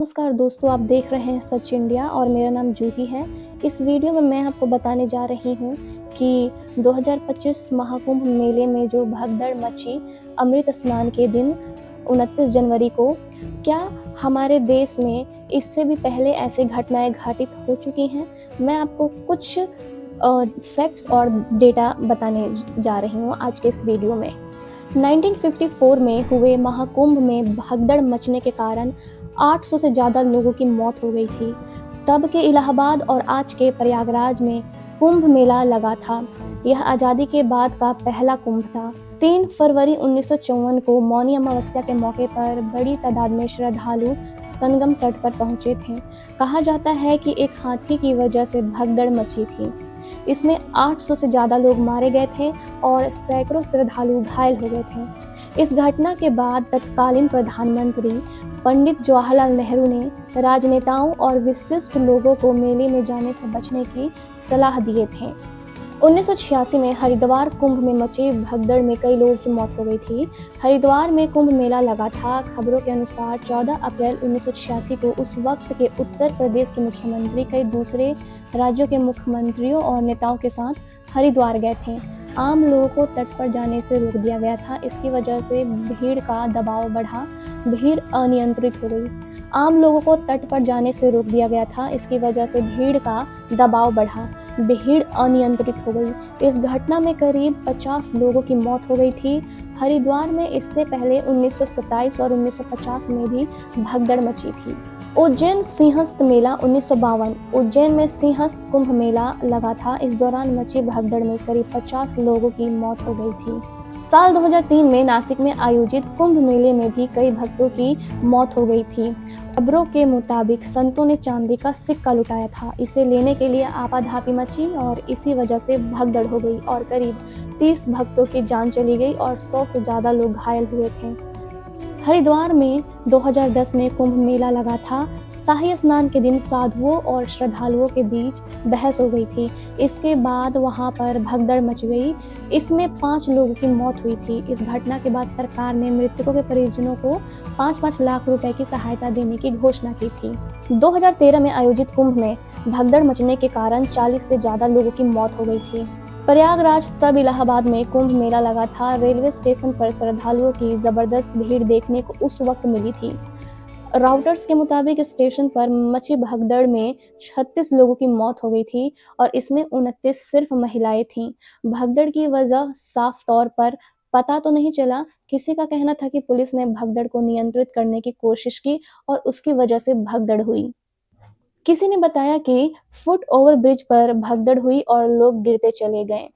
नमस्कार दोस्तों, आप देख रहे हैं सच इंडिया और मेरा नाम जूही है। इस वीडियो में मैं आपको बताने जा रही हूँ कि 2025 महाकुंभ मेले में जो भगदड़ मची अमृत स्नान के दिन 29 जनवरी को, क्या हमारे देश में इससे भी पहले ऐसी घटनाएं घटित हो चुकी हैं? मैं आपको कुछ फैक्ट्स और डेटा बताने जा रही हूँ आज के इस वीडियो में। 1954 में हुए महाकुंभ में भगदड़ मचने के कारण 800 से ज़्यादा लोगों की मौत हो गई थी। तब के इलाहाबाद और आज के प्रयागराज में कुंभ मेला लगा था। यह आज़ादी के बाद का पहला कुंभ था। 3 फरवरी 1954 को मौनी अमावस्या के मौके पर बड़ी तादाद में श्रद्धालु संगम तट पर पहुंचे थे। कहा जाता है कि एक हाथी की वजह से भगदड़ मची थी। इसमें 800 से ज़्यादा लोग मारे गए थे और सैकड़ों श्रद्धालु घायल हो गए थे। इस घटना के बाद तत्कालीन प्रधानमंत्री पंडित जवाहरलाल नेहरू ने राजनेताओं और विशिष्ट लोगों को मेले में जाने से बचने की सलाह दिए थे। 1986 में हरिद्वार कुंभ में मची भगदड़ में कई लोगों की मौत हो गई थी। हरिद्वार में कुंभ मेला लगा था। खबरों के अनुसार 14 अप्रैल 1986 को उस वक्त के उत्तर प्रदेश के मुख्यमंत्री कई दूसरे राज्यों के मुख्यमंत्रियों और नेताओं के साथ हरिद्वार गए थे। आम लोगों को तट पर जाने से रोक दिया गया था। इसकी वजह से भीड़ का दबाव बढ़ा, भीड़ अनियंत्रित हो गई। आम लोगों को तट पर जाने से रोक दिया गया था। इसकी वजह से भीड़ का दबाव बढ़ा, भीड़ अनियंत्रित हो गई। इस घटना में करीब 50 लोगों की मौत हो गई थी। हरिद्वार में इससे पहले 1927 और 1950 में भी भगदड़ मची थी। उज्जैन सिंहस्थ मेला 1952। उज्जैन में सिंहस्थ कुंभ मेला लगा था। इस दौरान मची भगदड़ में करीब 50 लोगों की मौत हो गई थी। साल 2003 में नासिक में आयोजित कुंभ मेले में भी कई भक्तों की मौत हो गई थी। खबरों के मुताबिक संतों ने चांदी का सिक्का लुटाया था। इसे लेने के लिए आपाधापी मची और इसी वजह से भगदड़ हो गई और करीब 30 भक्तों की जान चली गई और 100 से ज़्यादा लोग घायल हुए थे। हरिद्वार में 2010 में कुंभ मेला लगा था। शाही स्नान के दिन साधुओं और श्रद्धालुओं के बीच बहस हो गई थी। इसके बाद वहां पर भगदड़ मच गई। इसमें 5 लोगों की मौत हुई थी। इस घटना के बाद सरकार ने मृतकों के परिजनों को 5-5 लाख रुपए की सहायता देने की घोषणा की थी। 2013 में आयोजित कुंभ में भगदड़ मचने के कारण 40 से ज़्यादा लोगों की मौत हो गई थी। प्रयागराज तब इलाहाबाद में कुंभ मेला लगा था। रेलवे स्टेशन पर श्रद्धालुओं की जबरदस्त भीड़ देखने को उस वक्त मिली थी। राउटर्स के मुताबिक स्टेशन पर मची भगदड़ में 36 लोगों की मौत हो गई थी और इसमें 29 सिर्फ महिलाएं थीं। भगदड़ की वजह साफ तौर पर पता तो नहीं चला। किसी का कहना था कि पुलिस ने भगदड़ को नियंत्रित करने की कोशिश की और उसकी वजह से भगदड़ हुई। किसी ने बताया कि फुट ओवर ब्रिज पर भगदड़ हुई और लोग गिरते चले गए।